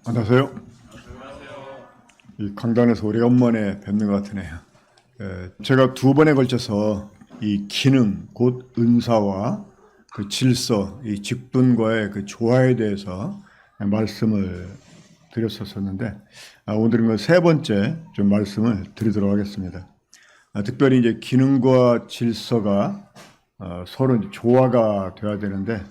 안녕하세요. 이 강단에서 오래간만에 뵙는 것 같으네요. 제가 두 번에 걸쳐서 이 기능, 곧 은사와 그 질서, 이 직분과의 그 조화에 대해서 말씀을 드렸었는데, 오늘은 그 세 번째 좀 말씀을 드리도록 하겠습니다. 특별히 이제 기능과 질서가 서로 이제 조화가 돼야 되는데,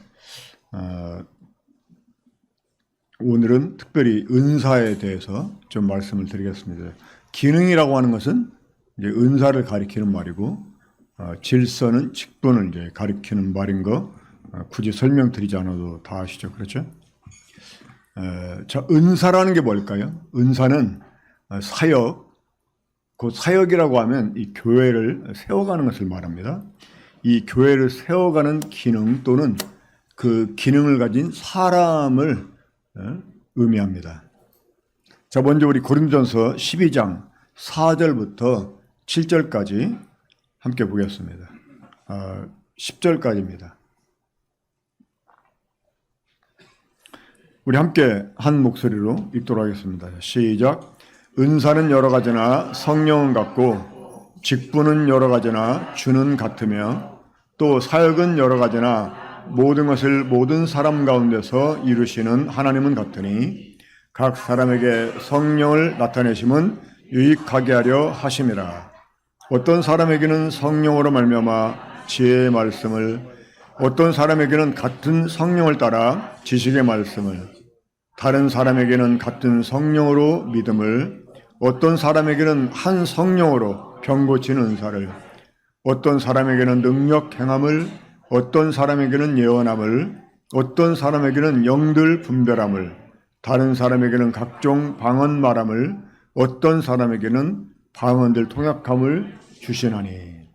오늘은 특별히 은사에 대해서 좀 말씀을 드리겠습니다. 기능이라고 하는 것은 이제 은사를 가리키는 말이고, 질서는 직분을 이제 가리키는 말인 거 굳이 설명드리지 않아도 다 아시죠, 그렇죠? 자, 은사라는 게 뭘까요? 은사는 사역, 그 사역이라고 하면 이 교회를 세워가는 것을 말합니다. 이 교회를 세워가는 기능 또는 그 기능을 가진 사람을 의미합니다. 자, 먼저 우리 고린도전서 12장 4절부터 7절까지 함께 보겠습니다. 10절까지입니다. 우리 함께 한 목소리로 읽도록 하겠습니다. 시작. 은사는 여러 가지나 성령은 같고 직분은 여러 가지나 주는 같으며 또 사역은 여러 가지나 모든 것을 모든 사람 가운데서 이루시는 하나님은 같으니 각 사람에게 성령을 나타내심은 유익하게 하려 하심이라. 어떤 사람에게는 성령으로 말미암아 지혜의 말씀을, 어떤 사람에게는 같은 성령을 따라 지식의 말씀을, 다른 사람에게는 같은 성령으로 믿음을, 어떤 사람에게는 한 성령으로 병 고치는 은사를, 어떤 사람에게는 능력 행함을, 어떤 사람에게는 예언함을, 어떤 사람에게는 영들 분별함을, 다른 사람에게는 각종 방언 말함을, 어떤 사람에게는 방언들 통역함을 주시나니.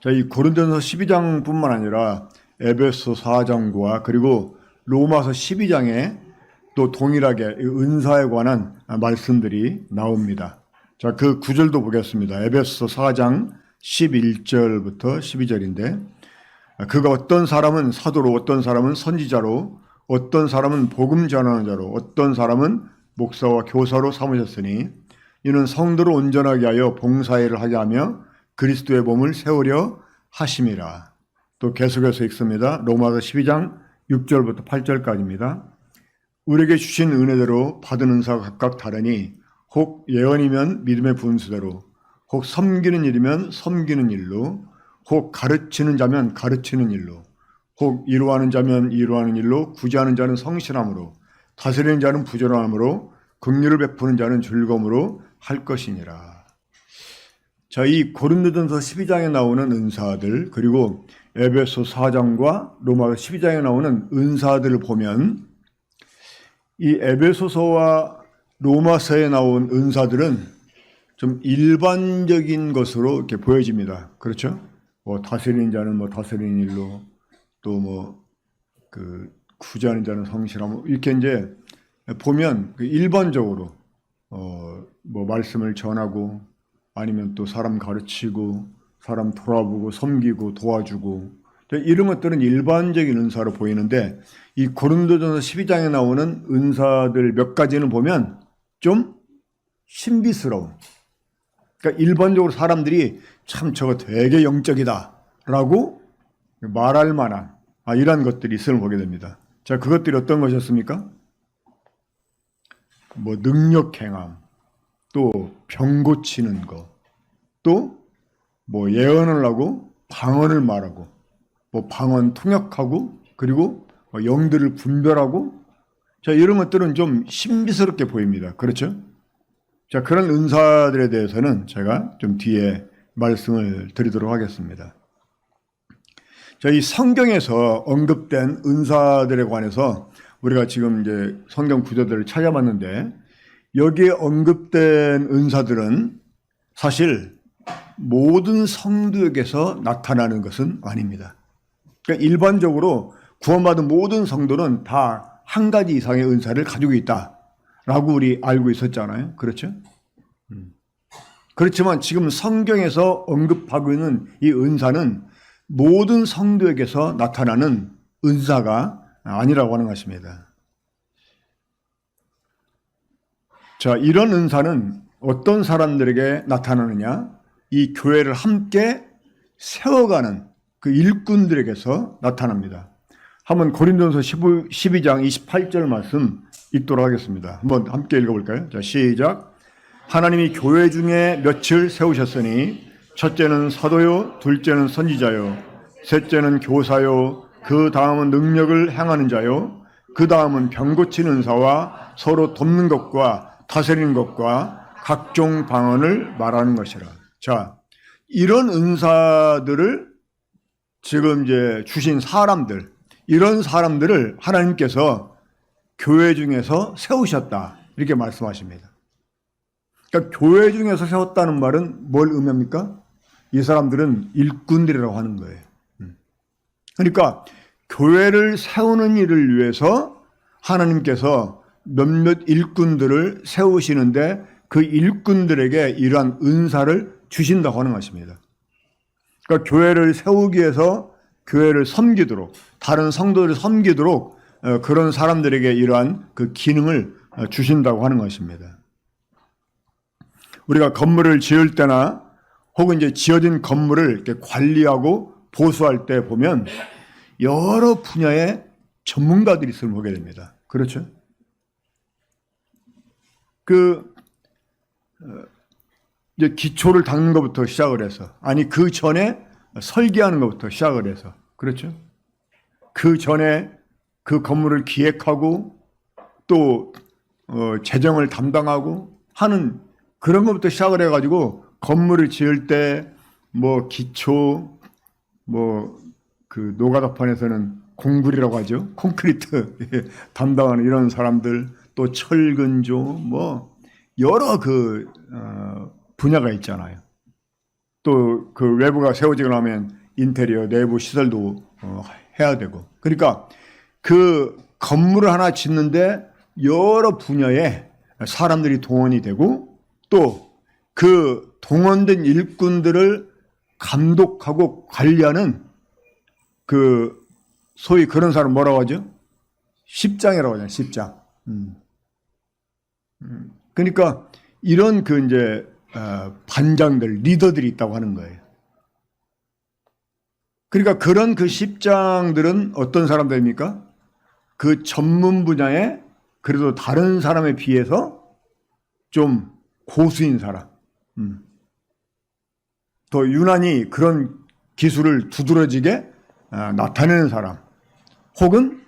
자, 이 고린도전서 12장뿐만 아니라 에베소 4장과 그리고 로마서 12장에 또 동일하게 은사에 관한 말씀들이 나옵니다. 자, 그 구절도 보겠습니다. 에베소 4장 11절부터 12절인데, 그가 어떤 사람은 사도로, 어떤 사람은 선지자로, 어떤 사람은 복음 전하는 자로, 어떤 사람은 목사와 교사로 삼으셨으니 이는 성도를 온전하게 하여 봉사일을 하게 하며 그리스도의 몸을 세우려 하심이라. 또 계속해서 읽습니다. 로마서 12장 6절부터 8절까지입니다. 우리에게 주신 은혜대로 받은 은사가 각각 다르니 혹 예언이면 믿음의 분수대로, 혹 섬기는 일이면 섬기는 일로, 혹 가르치는 자면 가르치는 일로, 혹 이루하는 자면 이루하는 일로, 구제하는 자는 성실함으로, 다스리는 자는 부지런함으로, 긍휼을 베푸는 자는 즐거움으로 할 것이니라. 자, 이 고린도전서 12장에 나오는 은사들, 그리고 에베소 4장과 로마서 12장에 나오는 은사들을 보면 이 에베소서와 로마서에 나온 은사들은 좀 일반적인 것으로 이렇게 보여집니다. 그렇죠? 뭐 다스리는 자는 뭐 다스리는 일로, 또 그 구제하는 자는 성실함, 이렇게 이제 보면 그 일반적으로 뭐 말씀을 전하고 아니면 또 사람 가르치고 사람 돌아보고 섬기고 도와주고 이런 것들은 일반적인 은사로 보이는데, 이 고린도전서 12장에 나오는 은사들 몇 가지는 보면 좀 신비스러운, 그러니까 일반적으로 사람들이 참 저거 되게 영적이다 라고 말할 만한 이런 것들이 있음을 보게 됩니다. 자, 그것들이 어떤 것이었습니까? 뭐 능력 행함, 또 병 고치는 거, 또 뭐 예언을 하고 방언을 말하고, 뭐 방언 통역하고, 그리고 영들을 분별하고, 자, 이런 것들은 좀 신비스럽게 보입니다. 그렇죠? 자, 그런 은사들에 대해서는 제가 좀 뒤에 말씀을 드리도록 하겠습니다. 자, 이 성경에서 언급된 은사들에 관해서 우리가 지금 이제 성경 구절들을 찾아봤는데, 여기에 언급된 은사들은 사실 모든 성도에게서 나타나는 것은 아닙니다. 그러니까 일반적으로 구원받은 모든 성도는 다 한 가지 이상의 은사를 가지고 있다라고 우리 알고 있었잖아요. 그렇죠? 그렇지만 지금 성경에서 언급하고 있는 이 은사는 모든 성도에게서 나타나는 은사가 아니라고 하는 것입니다. 자, 이런 은사는 어떤 사람들에게 나타나느냐? 이 교회를 함께 세워가는 그 일꾼들에게서 나타납니다. 한번 고린도전서 12장 28절 말씀 읽도록 하겠습니다. 한번 함께 읽어볼까요? 자, 시작. 하나님이 교회 중에 몇을 세우셨으니 첫째는 사도요, 둘째는 선지자요, 셋째는 교사요, 그 다음은 능력을 행하는 자요, 그 다음은 병 고치는 은사와 서로 돕는 것과 다스리는 것과 각종 방언을 말하는 것이라. 자, 이런 은사들을 지금 이제 주신 사람들, 이런 사람들을 하나님께서 교회 중에서 세우셨다. 이렇게 말씀하십니다. 그러니까 교회 중에서 세웠다는 말은 뭘 의미합니까? 이 사람들은 일꾼들이라고 하는 거예요. 그러니까 교회를 세우는 일을 위해서 하나님께서 몇몇 일꾼들을 세우시는데 그 일꾼들에게 이러한 은사를 주신다고 하는 것입니다. 그러니까 교회를 세우기 위해서 교회를 섬기도록, 다른 성도를 섬기도록 그런 사람들에게 이러한 그 기능을 주신다고 하는 것입니다. 우리가 건물을 지을 때나 혹은 이제 지어진 건물을 이렇게 관리하고 보수할 때 보면 여러 분야의 전문가들이 있음을 보게 됩니다. 그렇죠? 이제 기초를 닦는 것부터 시작을 해서, 아니 그 전에 설계하는 것부터 시작을 해서, 그렇죠? 그 전에 그 건물을 기획하고 또 재정을 담당하고 하는 그런 것부터 시작을 해가지고 건물을 지을 때 뭐 기초, 뭐 그 노가다판에서는 공굴이라고 하죠. 콘크리트 담당하는 이런 사람들, 또 철근조, 뭐 여러 분야가 있잖아요. 또 그 외부가 세워지고 나면 인테리어, 내부 시설도 해야 되고. 그러니까 그 건물을 하나 짓는데 여러 분야의 사람들이 동원이 되고 또 그 동원된 일꾼들을 감독하고 관리하는 그 소위 그런 사람 뭐라고 하죠? 십장이라고 하잖아요. 십장. 그러니까 이런 그 이제 반장들, 리더들이 있다고 하는 거예요. 그러니까 그런 그 십장들은 어떤 사람들입니까? 그 전문 분야에 그래도 다른 사람에 비해서 좀 고수인 사람, 더 유난히 그런 기술을 두드러지게 나타내는 사람, 혹은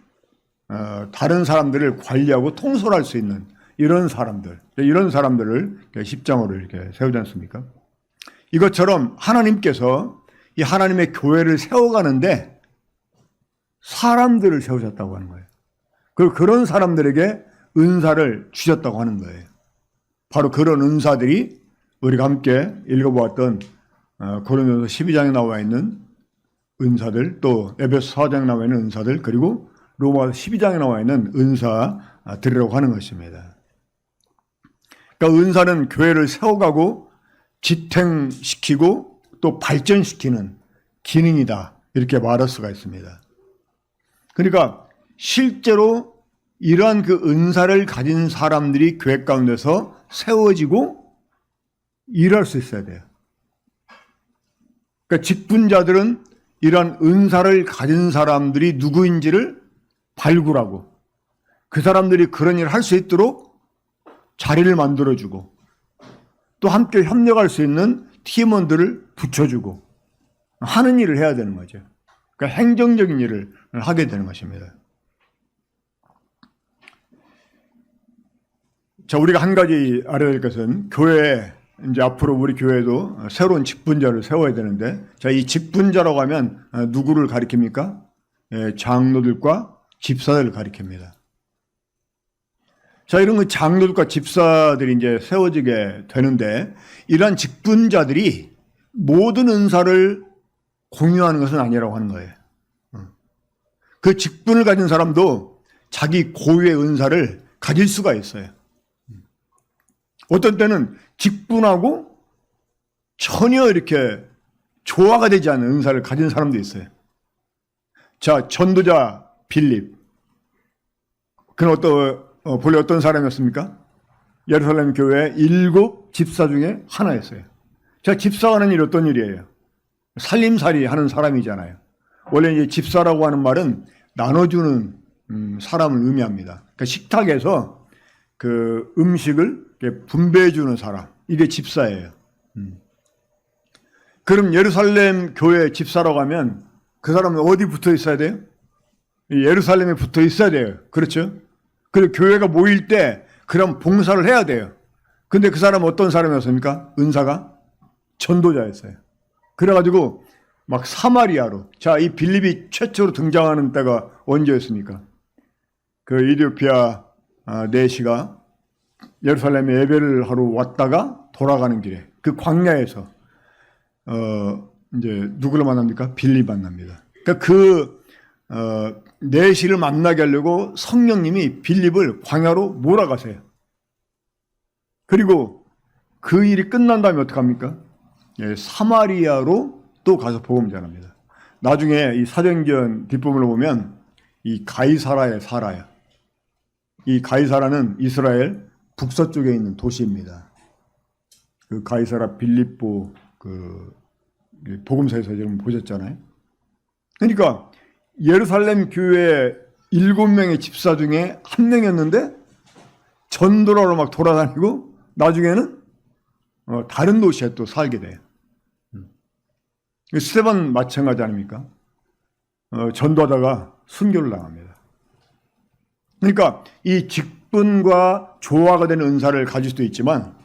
다른 사람들을 관리하고 통솔할 수 있는 이런 사람들, 이런 사람들을 십장으로 이렇게 세우지 않습니까? 이것처럼 하나님께서 이 하나님의 교회를 세워가는데 사람들을 세우셨다고 하는 거예요. 그리고 그런 사람들에게 은사를 주셨다고 하는 거예요. 바로 그런 은사들이 우리가 함께 읽어보았던 고린도서 12장에 나와 있는 은사들, 또 에베소 4장에 나와 있는 은사들, 그리고 로마서 12장에 나와 있는 은사들이라고 하는 것입니다. 그러니까 은사는 교회를 세워가고 지탱시키고 또 발전시키는 기능이다, 이렇게 말할 수가 있습니다. 그러니까 실제로 이러한 그 은사를 가진 사람들이 교회 가운데서 세워지고 일할 수 있어야 돼요. 그러니까 직분자들은 이러한 은사를 가진 사람들이 누구인지를 발굴하고 그 사람들이 그런 일을 할 수 있도록 자리를 만들어주고 또 함께 협력할 수 있는 팀원들을 붙여주고 하는 일을 해야 되는 거죠. 그러니까 행정적인 일을 하게 되는 것입니다. 자, 우리가 한 가지 알아야 될 것은 교회에 이제 앞으로 우리 교회도 새로운 직분자를 세워야 되는데, 자, 이 직분자라고 하면 누구를 가리킵니까? 장로들과 집사들을 가리킵니다. 자, 이런 그 장로들과 집사들이 이제 세워지게 되는데, 이러한 직분자들이 모든 은사를 공유하는 것은 아니라고 하는 거예요. 그 직분을 가진 사람도 자기 고유의 은사를 가질 수가 있어요. 어떤 때는 직분하고 전혀 이렇게 조화가 되지 않는 은사를 가진 사람도 있어요. 자, 전도자 빌립. 그는 본래 어떤 사람이었습니까? 예루살렘 교회 7 집사 중에 하나였어요. 제가 집사가 하는 일이 어떤 일이에요? 살림살이 하는 사람이잖아요. 원래 이제 집사라고 하는 말은 나눠주는 사람을 의미합니다. 그러니까 식탁에서 그 음식을 분배해주는 사람, 이게 집사예요. 그럼 예루살렘 교회 집사라고 하면 그 사람은 어디 붙어 있어야 돼요? 예루살렘에 붙어 있어야 돼요. 그렇죠? 그리고 교회가 모일 때 그럼 봉사를 해야 돼요. 근데 그 사람은 어떤 사람이었습니까? 은사가 전도자였어요. 그래가지고 막 사마리아로, 자, 이 빌립이 최초로 등장하는 때가 언제였습니까? 그 이디오피아 내시가 예루살렘에 예배를 하러 왔다가 돌아가는 길에 그 광야에서 이제 누구를 만납니까? 빌립 만납니다. 그러니까 내시를 만나게 하려고 성령님이 빌립을 광야로 몰아가세요. 그리고 그 일이 끝난 다음에 어떡합니까? 예, 사마리아로 또 가서 복음 전합니다. 나중에 이 사도행전 뒷부분을 보면 이 가이사라에 살아요. 이 가이사라는 이스라엘 북서쪽에 있는 도시입니다. 그 가이사라 빌립보 그 복음서에서 여러분 보셨잖아요. 그러니까 예루살렘 교회 7명의 집사 중에 한 명이었는데 전도라로 막 돌아다니고 나중에는 다른 도시에 또 살게 돼요. 스데반 마찬가지 아닙니까? 전도하다가 순교를 당합니다. 그러니까 이 직분과 조화가 되는 은사를 가질 수도 있지만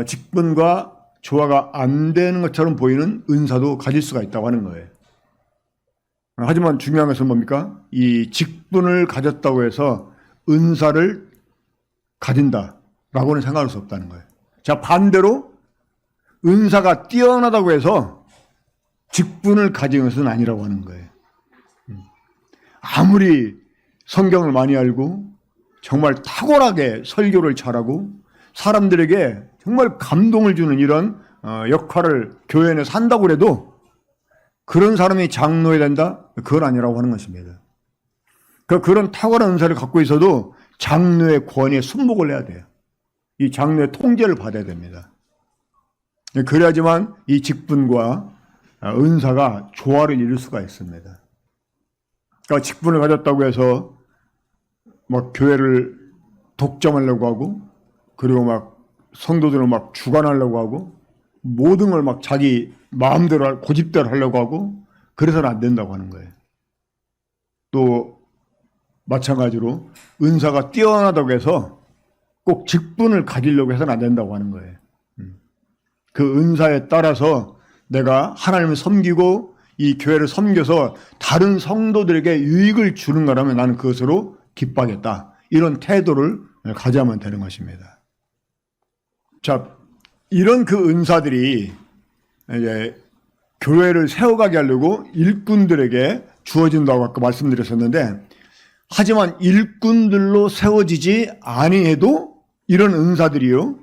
직분과 조화가 안 되는 것처럼 보이는 은사도 가질 수가 있다고 하는 거예요. 하지만 중요한 것은 뭡니까? 이 직분을 가졌다고 해서 은사를 가진다라고는 생각할 수 없다는 거예요. 자, 반대로 은사가 뛰어나다고 해서 직분을 가진 것은 아니라고 하는 거예요. 아무리 성경을 많이 알고 정말 탁월하게 설교를 잘하고 사람들에게 정말 감동을 주는 이런 역할을 교회 내에서 한다고 해도 그런 사람이 장로해야 된다? 그건 아니라고 하는 것입니다. 그런 탁월한 은사를 갖고 있어도 장로의 권위에 순복을 해야 돼요. 이 장로의 통제를 받아야 됩니다. 그래야지만 이 직분과 은사가 조화를 이룰 수가 있습니다. 그러니까 직분을 가졌다고 해서 막 교회를 독점하려고 하고 그리고 막 성도들을 막 주관하려고 하고 모든 걸 막 자기 마음대로 고집대로 하려고 하고 그래서는 안 된다고 하는 거예요. 또 마찬가지로 은사가 뛰어나다고 해서 꼭 직분을 가지려고 해서는 안 된다고 하는 거예요. 그 은사에 따라서 내가 하나님을 섬기고 이 교회를 섬겨서 다른 성도들에게 유익을 주는 거라면 나는 그것으로 기뻐하겠다. 이런 태도를 가져야만 되는 것입니다. 자, 이런 그 은사들이 이제 교회를 세워가게 하려고 일꾼들에게 주어진다고 아까 말씀드렸었는데, 하지만 일꾼들로 세워지지 아니해도 이런 은사들이요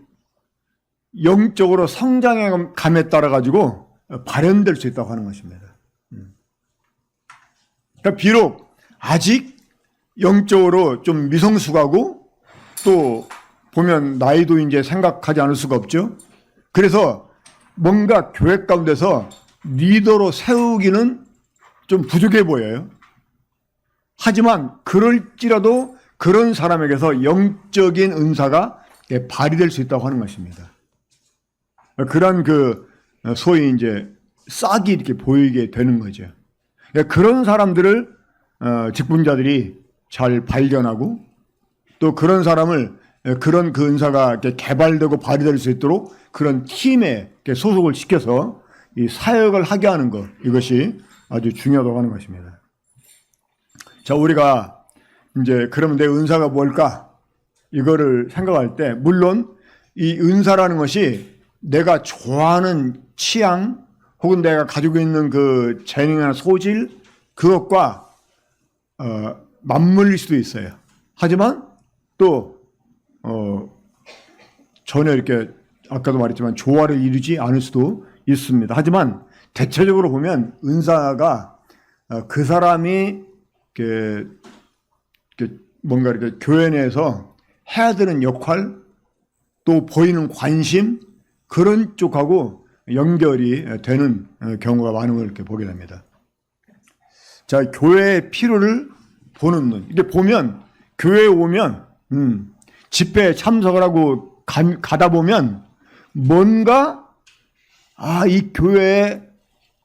영적으로 성장의 감에 따라 가지고 발현될 수 있다고 하는 것입니다. 그러니까 비록 아직 영적으로 좀 미성숙하고 또 보면 나이도 이제 생각하지 않을 수가 없죠. 그래서 뭔가 교회 가운데서 리더로 세우기는 좀 부족해 보여요. 하지만 그럴지라도 그런 사람에게서 영적인 은사가 발휘될 수 있다고 하는 것입니다. 그런 소위 이제 싹이 이렇게 보이게 되는 거죠. 그런 사람들을 직분자들이 잘 발견하고 또 그런 사람을 그런 그 은사가 이렇게 개발되고 발휘될 수 있도록 그런 팀에 소속을 시켜서 이 사역을 하게 하는 것, 이것이 아주 중요하다고 하는 것입니다. 자, 우리가 이제 그러면 내 은사가 뭘까? 이거를 생각할 때 물론 이 은사라는 것이 내가 좋아하는 취향 혹은 내가 가지고 있는 그 재능이나 소질 그것과 맞물릴 수도 있어요. 하지만 또 전혀 이렇게 아까도 말했지만 조화를 이루지 않을 수도 있습니다. 하지만 대체적으로 보면 은사가 그 사람이 뭔가 이렇게 교회 내에서 해야 되는 역할 또 보이는 관심 그런 쪽하고 연결이 되는 경우가 많은 걸 이렇게 보게 됩니다. 자, 교회의 필요를 보는 눈. 이게 보면 교회에 오면 집회에 참석을 하고 가다 보면 뭔가 이 교회에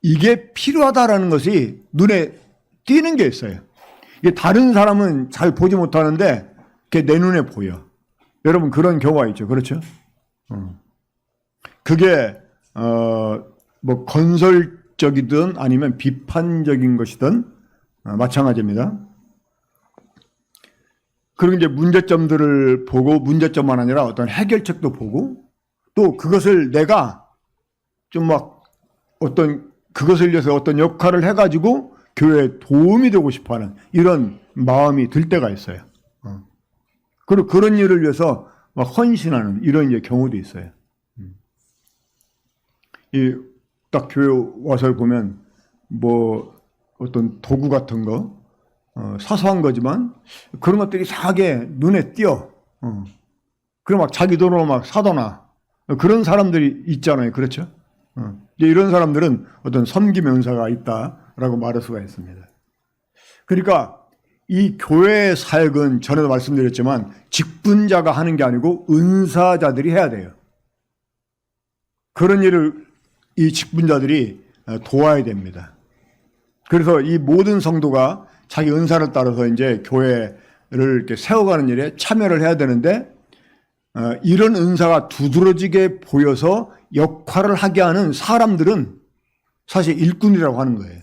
이게 필요하다라는 것이 눈에 띄는 게 있어요. 이게 다른 사람은 잘 보지 못하는데 그게 내 눈에 보여. 여러분 그런 경우가 있죠. 그렇죠? 그게 뭐 건설적이든 아니면 비판적인 것이든 마찬가지입니다. 그리고 이제 문제점들을 보고 문제점만 아니라 어떤 해결책도 보고 또 그것을 내가 좀 막 그것을 위해서 어떤 역할을 해가지고 교회에 도움이 되고 싶어하는 이런 마음이 들 때가 있어요. 그리고 그런 일을 위해서 막 헌신하는 이런 이제 경우도 있어요. 딱 교회 와서 보면 뭐 어떤 도구 같은 거 사소한 거지만 그런 것들이 이상하게 눈에 띄어. 그럼 막 자기 돈으로 막 사거나 그런 사람들이 있잖아요. 그렇죠? 이런 사람들은 어떤 섬김의 은사가 있다라고 말할 수가 있습니다. 그러니까 이 교회의 사역은 전에도 말씀드렸지만 직분자가 하는 게 아니고 은사자들이 해야 돼요. 그런 일을 이 직분자들이 도와야 됩니다. 그래서 이 모든 성도가 자기 은사를 따라서 이제 교회를 이렇게 세워가는 일에 참여를 해야 되는데 이런 은사가 두드러지게 보여서 역할을 하게 하는 사람들은 사실 일꾼이라고 하는 거예요.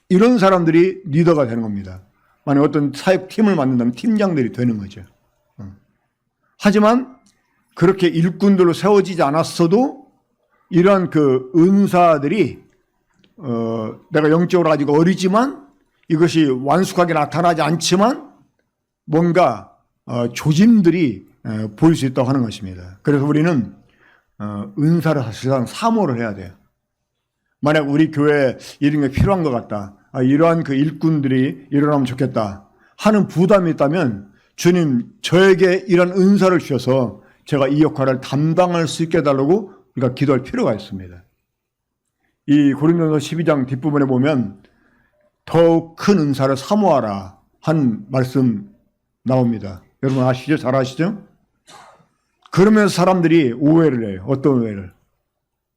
이런 사람들이 리더가 되는 겁니다. 만약 어떤 사역팀을 만든다면 팀장들이 되는 거죠. 하지만 그렇게 일꾼들로 세워지지 않았어도 이러한 그 은사들이 내가 영적으로 아직 어리지만 이것이 완숙하게 나타나지 않지만 뭔가 조짐들이 보일 수 있다고 하는 것입니다. 그래서 우리는 은사를 사실상 사모를 해야 돼요. 만약 우리 교회에 이런 게 필요한 것 같다. 이러한 그 일꾼들이 일어나면 좋겠다 하는 부담이 있다면 주님 저에게 이런 은사를 주셔서 제가 이 역할을 담당할 수 있게 해달라고 우리가 기도할 필요가 있습니다. 이 고린도서 12장 뒷부분에 보면 더욱 큰 은사를 사모하라 한 말씀 나옵니다. 여러분 아시죠? 잘 아시죠? 그러면서 사람들이 오해를 해요. 어떤 오해를?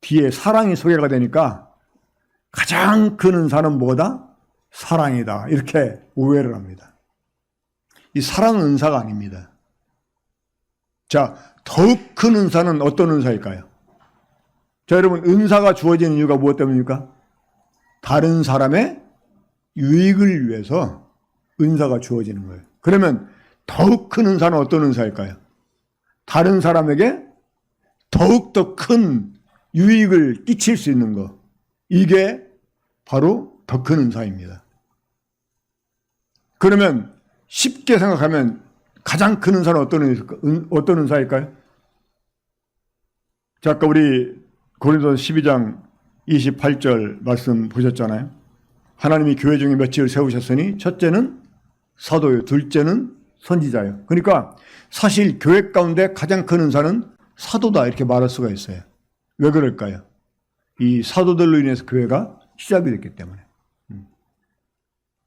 뒤에 사랑이 소개가 되니까 가장 큰 은사는 뭐다? 사랑이다. 이렇게 오해를 합니다. 이 사랑은 은사가 아닙니다. 자, 더욱 큰 은사는 어떤 은사일까요? 자, 여러분 은사가 주어지는 이유가 무엇 때문입니까? 다른 사람의 유익을 위해서 은사가 주어지는 거예요. 그러면 더욱 큰 은사는 어떤 은사일까요? 다른 사람에게 더욱더 큰 유익을 끼칠 수 있는 것. 이게 바로 더 큰 은사입니다. 그러면 쉽게 생각하면 가장 큰 은사는 어떤 은사일까요? 자, 아까 우리 고린도서 12장 28절 말씀 보셨잖아요. 하나님이 교회 중에 몇지를 세우셨으니 첫째는 사도요, 둘째는 선지자요. 그러니까 사실 교회 가운데 가장 큰 은사는 사도다 이렇게 말할 수가 있어요. 왜 그럴까요? 이 사도들로 인해서 교회가 시작이 됐기 때문에.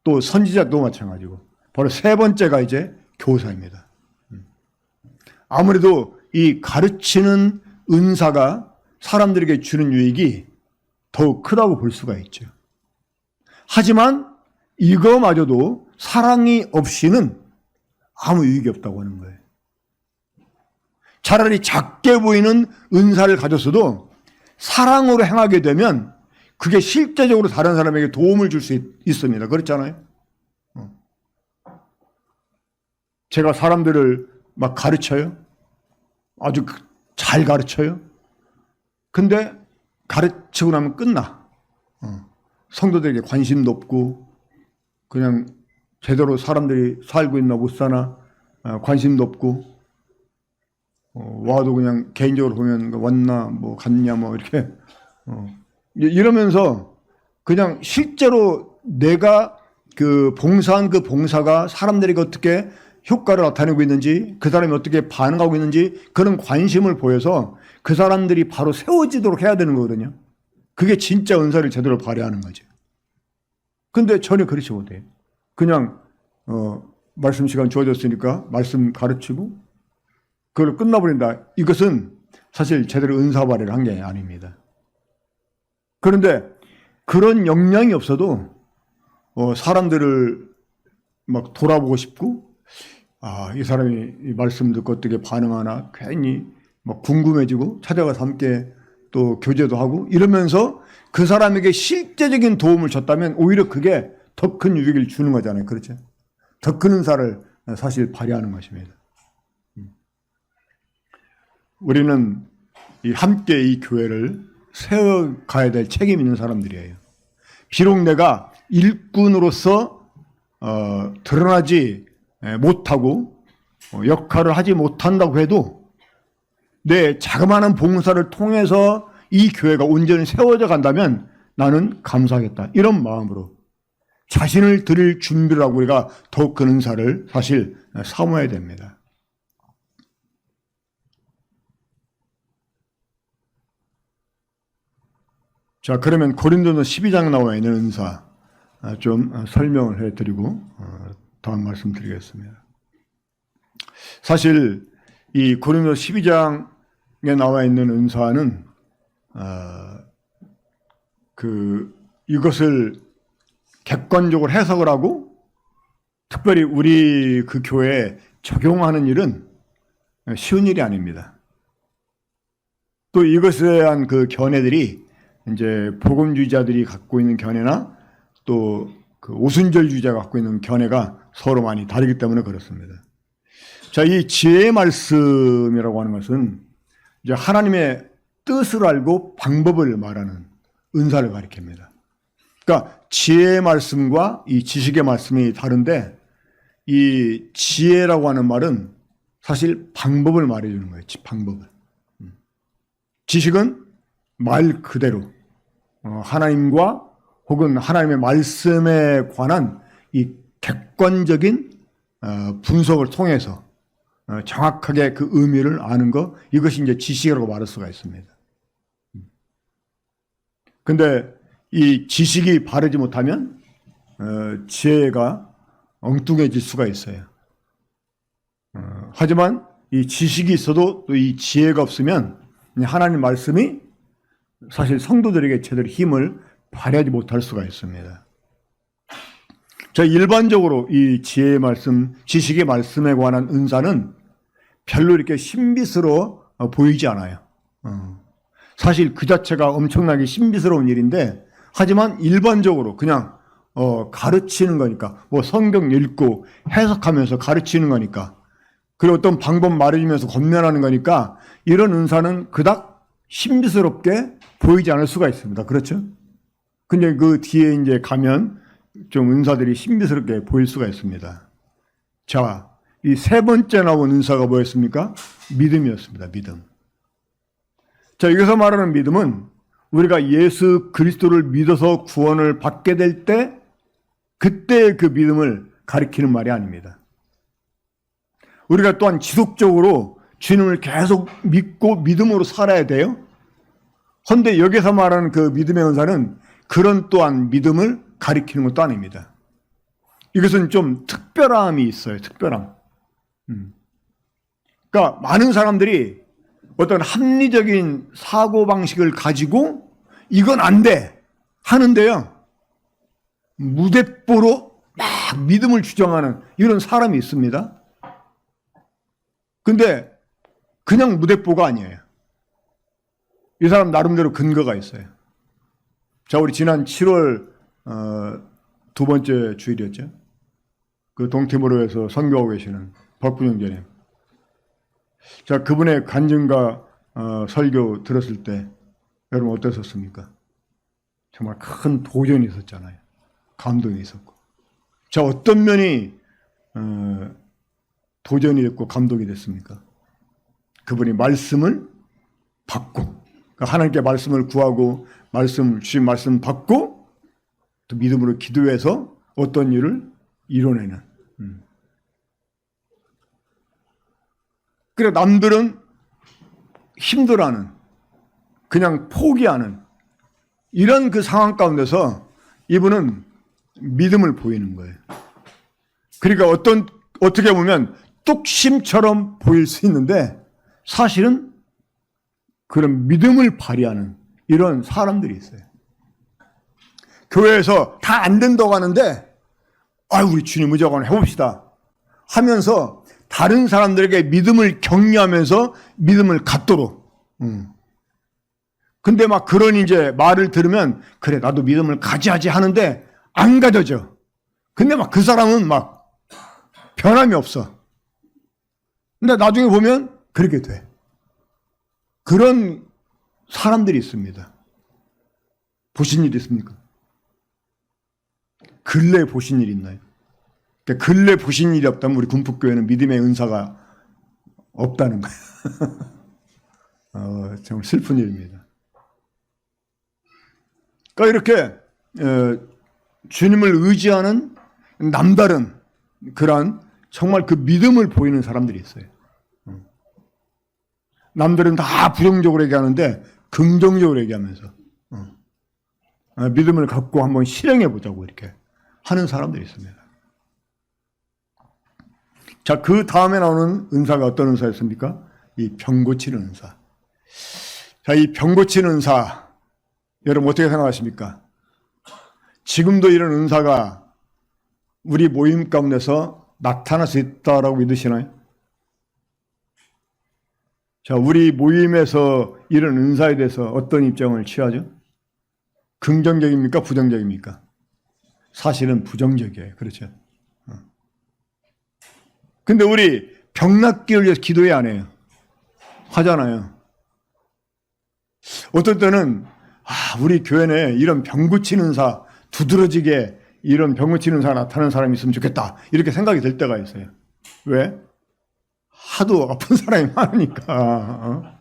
또 선지자도 마찬가지고. 바로 세 번째가 이제 교사입니다. 아무래도 이 가르치는 은사가 사람들에게 주는 유익이 더욱 크다고 볼 수가 있죠. 하지만 이거마저도 사랑이 없이는 아무 유익이 없다고 하는 거예요. 차라리 작게 보이는 은사를 가졌어도 사랑으로 행하게 되면 그게 실제적으로 다른 사람에게 도움을 줄 수 있습니다. 그렇잖아요? 제가 사람들을 막 가르쳐요. 아주 잘 가르쳐요. 근데 가르치고 나면 끝나. 성도들에게 관심도 없고 그냥 제대로 사람들이 살고 있나 못 사나 관심도 없고 와도 그냥 개인적으로 보면 왔나 뭐 갔냐 뭐 이렇게 이러면서 그냥 실제로 내가 그 봉사한 그 봉사가 사람들에게 어떻게 효과를 나타내고 있는지, 그 사람이 어떻게 반응하고 있는지 그런 관심을 보여서 그 사람들이 바로 세워지도록 해야 되는 거거든요. 그게 진짜 은사를 제대로 발휘하는 거죠. 근데 전혀 그렇지 못해요. 그냥 말씀 시간 주어졌으니까 말씀 가르치고 그걸 끝나버린다. 이것은 사실 제대로 은사 발휘를 한 게 아닙니다. 그런데 그런 역량이 없어도 사람들을 막 돌아보고 싶고, 이 사람이 이 말씀 듣고 어떻게 반응하나 괜히 막 궁금해지고 찾아가서 함께 또 교제도 하고 이러면서 그 사람에게 실제적인 도움을 줬다면 오히려 그게 더 큰 유익을 주는 거잖아요. 그렇죠? 더 큰 은사를 사실 발휘하는 것입니다. 우리는 함께 이 교회를 세워가야 될 책임 있는 사람들이에요. 비록 내가 일꾼으로서 드러나지 못하고 역할을 하지 못한다고 해도 내 자그마한 봉사를 통해서 이 교회가 온전히 세워져 간다면 나는 감사하겠다. 이런 마음으로 자신을 드릴 준비를 하고 우리가 더욱 큰 은사를 사실 사모해야 됩니다. 자, 그러면 고린도서 12장에 나와 있는 은사 좀 설명을 해드리고 다음 말씀드리겠습니다. 사실 이 고린도서 12장에 나와 있는 은사는 이것을 객관적으로 해석을 하고 특별히 우리 그 교회에 적용하는 일은 쉬운 일이 아닙니다. 또 이것에 대한 그 견해들이 이제 복음주의자들이 갖고 있는 견해나 또 그 오순절주의자가 갖고 있는 견해가 서로 많이 다르기 때문에 그렇습니다. 자, 이 지혜의 말씀이라고 하는 것은 이제 하나님의 뜻을 알고 방법을 말하는 은사를 가리킵니다. 그러니까 지혜의 말씀과 이 지식의 말씀이 다른데 이 지혜라고 하는 말은 사실 방법을 말해주는 거예요. 방법을. 지식은 말 그대로 하나님과 혹은 하나님의 말씀에 관한 이 객관적인 분석을 통해서 정확하게 그 의미를 아는 것, 이것이 이제 지식이라고 말할 수가 있습니다. 근데 이 지식이 바르지 못하면 지혜가 엉뚱해질 수가 있어요. 하지만 이 지식이 있어도 또 이 지혜가 없으면 하나님 말씀이 사실 성도들에게 제대로 힘을 발휘하지 못할 수가 있습니다. 자, 일반적으로 이 지혜의 말씀, 지식의 말씀에 관한 은사는 별로 이렇게 신비스러워 보이지 않아요. 사실 그 자체가 엄청나게 신비스러운 일인데, 하지만 일반적으로 그냥 가르치는 거니까, 뭐 성경 읽고 해석하면서 가르치는 거니까, 그리고 어떤 방법 말해주면서 권면하는 거니까 이런 은사는 그닥 신비스럽게 보이지 않을 수가 있습니다. 그렇죠? 근데 그 뒤에 이제 가면 좀 은사들이 신비스럽게 보일 수가 있습니다. 자, 이 세 번째 나온 은사가 뭐였습니까? 믿음이었습니다. 믿음. 자, 여기서 말하는 믿음은 우리가 예수 그리스도를 믿어서 구원을 받게 될 때 그때 그 믿음을 가리키는 말이 아닙니다. 우리가 또한 지속적으로 주님을 계속 믿고 믿음으로 살아야 돼요. 그런데 여기서 말하는 그 믿음의 은사는 그런 또한 믿음을 가리키는 것도 아닙니다. 이것은 좀 특별함이 있어요. 특별함. 그러니까 많은 사람들이 어떤 합리적인 사고방식을 가지고 이건 안 돼 하는데요, 무대뽀로 막 믿음을 주장하는 이런 사람이 있습니다. 근데 그냥 무대뽀가 아니에요. 이 사람 나름대로 근거가 있어요. 자, 우리 지난 7월 두 번째 주일이었죠. 그 동티모르에서 선교하고 계시는 박분영 전님. 자, 그분의 간증과 설교 들었을 때 여러분 어떠셨습니까? 정말 큰 도전이 있었잖아요. 감동이 있었고. 자, 어떤 면이 도전이 됐고 감동이 됐습니까? 그분이 말씀을 받고, 그러니까 하나님께 말씀을 구하고 주신 말씀 받고 또 믿음으로 기도해서 어떤 일을 이뤄내는. 그래 남들은 힘들어하는, 그냥 포기하는 이런 그 상황 가운데서 이분은 믿음을 보이는 거예요. 그러니까 어떻게 보면 뚝심처럼 보일 수 있는데 사실은 그런 믿음을 발휘하는 이런 사람들이 있어요. 교회에서 다 안 된다고 하는데 우리 주님 무조건 해봅시다 하면서 다른 사람들에게 믿음을 격려하면서 믿음을 갖도록. 근데 막 그런 이제 말을 들으면 그래 나도 믿음을 가져야지 하는데 안 가져져. 근데 막 그 사람은 막 변함이 없어. 근데 나중에 보면 그렇게 돼. 그런 사람들이 있습니다. 보신 일 있습니까? 근래 보신 일 있나요? 그러니까 근래 보신 일이 없다면 우리 군폭교회는 믿음의 은사가 없다는 거예요. 정말 슬픈 일입니다. 그러니까 이렇게 주님을 의지하는 남다른 그런 정말 그 믿음을 보이는 사람들이 있어요. 남들은 다 부정적으로 얘기하는데 긍정적으로 얘기하면서 믿음을 갖고 한번 실행해 보자고 이렇게 하는 사람들이 있습니다. 자, 그 다음에 나오는 은사가 어떤 은사였습니까? 이 병 고치는 은사. 자, 이 병 고치는 은사 여러분 어떻게 생각하십니까? 지금도 이런 은사가 우리 모임 가운데서 나타날 수 있다라고 믿으시나요? 자, 우리 모임에서 이런 은사에 대해서 어떤 입장을 취하죠? 긍정적입니까? 부정적입니까? 사실은 부정적이에요. 그렇죠? 근데 우리 병 낫기를 위해서 기도해 안 해요. 하잖아요. 어떨 때는 우리 교회 내에 이런 병 고치는 은사, 두드러지게 이런 병 고치는 은사가 나타나는 사람이 있으면 좋겠다. 이렇게 생각이 들 때가 있어요. 왜? 하도 아픈 사람이 많으니까.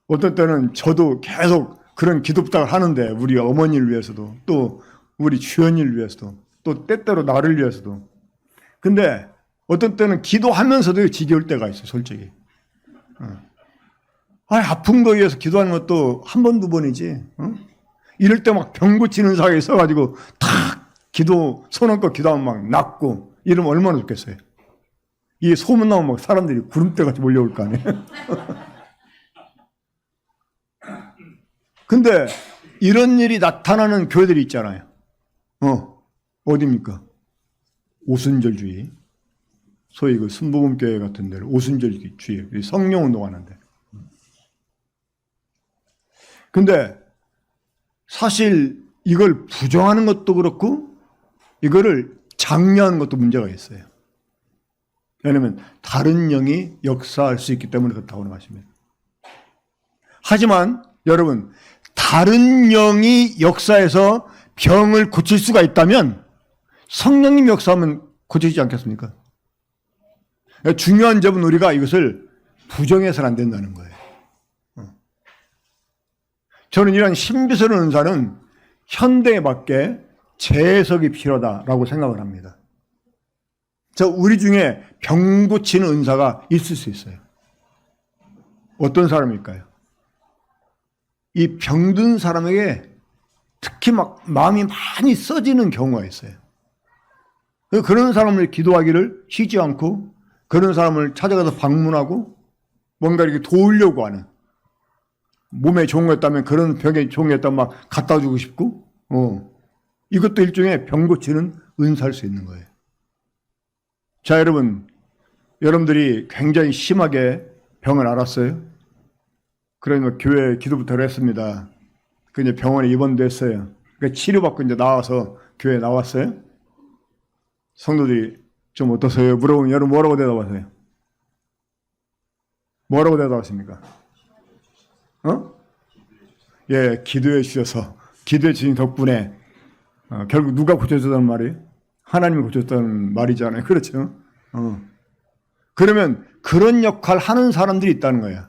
어떤 때는 저도 계속 그런 기도 부탁을 하는데 우리 어머니를 위해서도 또 우리 주연이를 위해서도 또 때때로 나를 위해서도. 근데 어떤 때는 기도하면서도 지겨울 때가 있어요. 솔직히. 아픈 거에 위해서 기도하는 것도 한 번, 두 번이지. 이럴 때 막 병 고치는 사람이 있어가지고 탁 손 얹고 기도하면 막 낫고 이러면 얼마나 좋겠어요. 이 소문 나면 막 사람들이 구름대같이 몰려올 거 아니에요. 근데 이런 일이 나타나는 교회들이 있잖아요. 어디입니까? 오순절주의. 소위 그 순복음교회 같은 데를 오순절주의, 성령운동 하는데. 근데 사실 이걸 부정하는 것도 그렇고 이거를 장려하는 것도 문제가 있어요. 왜냐하면 다른 영이 역사할 수 있기 때문에 그렇다고 말씀입니다. 하지만 여러분, 다른 영이 역사해서 병을 고칠 수가 있다면 성령님 역사하면 고쳐지지 않겠습니까? 중요한 점은 우리가 이것을 부정해서는 안 된다는 거예요. 저는 이런 신비스러운 은사는 현대에 맞게 재해석이 필요하다라고 생각을 합니다. 우리 중에 병 고치는 은사가 있을 수 있어요. 어떤 사람일까요? 이 병든 사람에게 특히 막 마음이 많이 써지는 경우가 있어요. 그런 사람을 기도하기를 쉬지 않고 그런 사람을 찾아가서 방문하고 뭔가 이렇게 도우려고 하는, 몸에 좋은 거 있다면 그런 병에 좋은 거 있다면 막 갖다 주고 싶고, 이것도 일종의 병 고치는 은사일 수 있는 거예요. 자, 여러분들이 굉장히 심하게 병을 앓았어요. 그러면 교회에 기도부터 했습니다. 이제 병원에 입원됐어요. 그러니까 치료받고 이제 나와서 교회에 나왔어요. 성도들이 좀 어떠세요? 물어보면 여러분 뭐라고 대답하세요? 뭐라고 대답하십니까? 예, 기도해 주셔서, 기도해 주신 덕분에 결국 누가 고쳐줬다는 말이에요? 하나님이 고쳤다는 말이잖아요. 그렇죠? 그러면 그런 역할 하는 사람들이 있다는 거예요.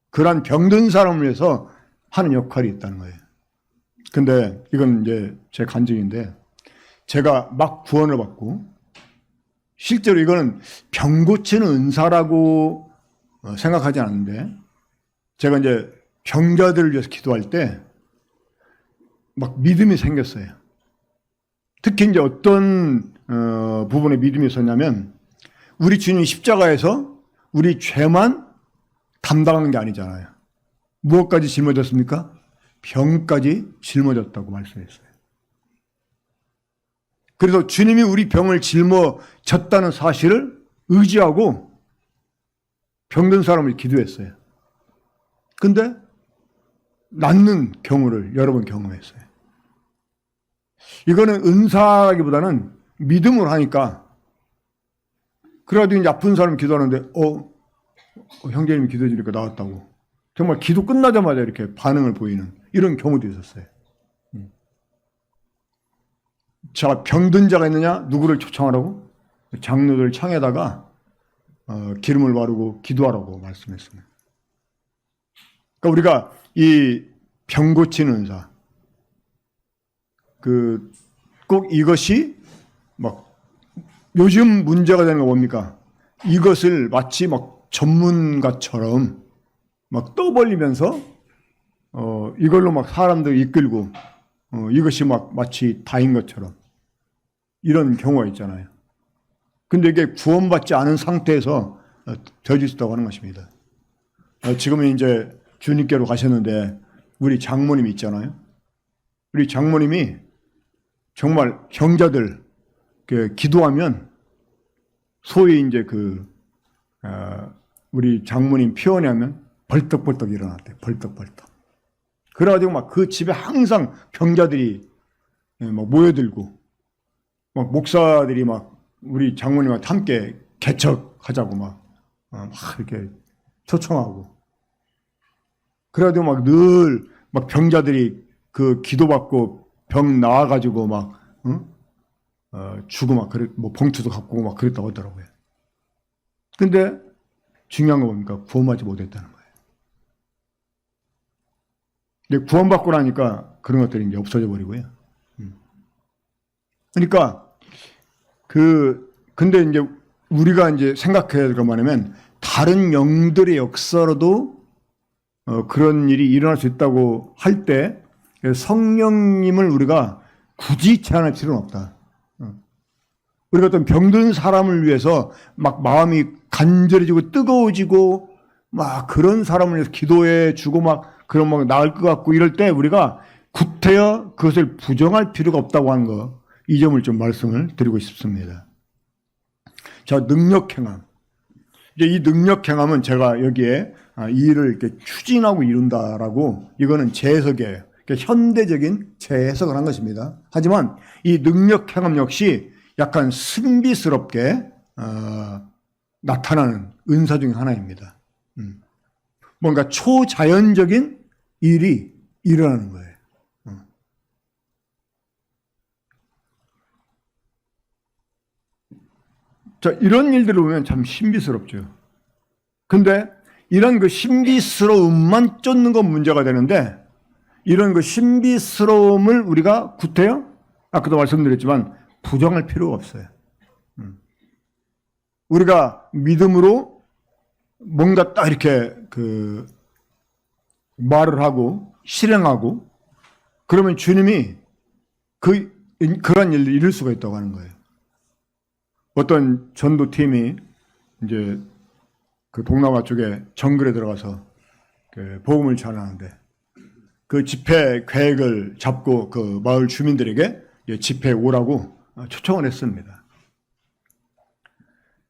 그런 병든 사람을 위해서 하는 역할이 있다는 거예요. 근데 이건 이제 제 간증인데, 제가 막 구원을 받고 실제로 이거는 병 고치는 은사라고 생각하지 않는데, 제가 이제 병자들을 위해서 기도할 때 막 믿음이 생겼어요. 특히 이제 어떤 부분에 믿음이 있었냐면, 우리 주님 십자가에서 우리 죄만 담당하는 게 아니잖아요. 무엇까지 짊어졌습니까? 병까지 짊어졌다고 말씀했어요. 그래서 주님이 우리 병을 짊어졌다는 사실을 의지하고 병든 사람을 기도했어요. 근데 낫는 경우를 여러 번 경험했어요. 이거는 은사라기보다는 믿음으로 하니까, 그래가지고 이제 아픈 사람 기도하는데 형제님이 기도해 주니까 나았다고 정말 기도 끝나자마자 이렇게 반응을 보이는 이런 경우도 있었어요. 자, 병든 자가 있느냐? 누구를 초청하라고? 장로들 창에다가 기름을 바르고 기도하라고 말씀했습니다. 그러니까 우리가 이 병 고치는 은사, 꼭 이것이 막 요즘 문제가 되는 거 뭡니까? 이것을 마치 막 전문가처럼 막 떠벌리면서 이걸로 막 사람들 이끌고 이것이 막 마치 다인 것처럼 이런 경우가 있잖아요. 근데 이게 구원받지 않은 상태에서 되어질 수 있다고 하는 것입니다. 지금은 이제 주님께로 가셨는데 우리 장모님이 있잖아요. 우리 장모님이 정말 병자들 기도하면 소위 이제 우리 장모님 표현이 하면 벌떡벌떡 일어났대요. 벌떡벌떡. 그래가지고 막 그 집에 항상 병자들이 막 모여들고 막 목사들이 막 우리 장모님한테 함께 개척하자고 막 이렇게 초청하고, 그래가지고 막 늘 막 병자들이 기도받고 병 나와가지고 막 주고 막 뭐 봉투도 갖고 막 그랬다고 하더라고요. 근데 중요한 거 뭡니까? 구원받지 못했다는 거예요. 근데 구원받고 나니까 그런 것들이 이제 없어져 버리고요. 그러니까 근데 이제 우리가 이제 생각해야 될 건 뭐냐면, 다른 영들의 역사로도 그런 일이 일어날 수 있다고 할 때 성령님을 우리가 굳이 제한할 필요는 없다. 우리가 어떤 병든 사람을 위해서 막 마음이 간절해지고 뜨거워지고 막 그런 사람을 위해서 기도해 주고 막 그런 막 나을 것 같고 이럴 때 우리가 구태여 그것을 부정할 필요가 없다고 하는 거, 이 점을 좀 말씀을 드리고 싶습니다. 자, 능력 행함. 이제 이 능력 행함은 제가 여기에 이 일을 이렇게 추진하고 이룬다라고, 이거는 제 해석이에요. 현대적인 제 해석을 한 것입니다. 하지만 이 능력 행함 역시 약간 신비스럽게 나타나는 은사 중에 하나입니다. 뭔가 초자연적인 일이 일어나는 거예요. 자, 이런 일들을 보면 참 신비스럽죠. 근데 이런 신비스러움만 쫓는 건 문제가 되는데, 이런 신비스러움을 우리가 구태여, 아까도 말씀드렸지만 부정할 필요가 없어요. 우리가 믿음으로 뭔가 딱 이렇게 말을 하고 실행하고, 그러면 주님이 그런 일을 이룰 수가 있다고 하는 거예요. 어떤 전도팀이 이제 동남아 쪽에 정글에 들어가서 복음을 전하는데, 그 집회 계획을 잡고 그 마을 주민들에게 집회에 오라고 초청을 했습니다.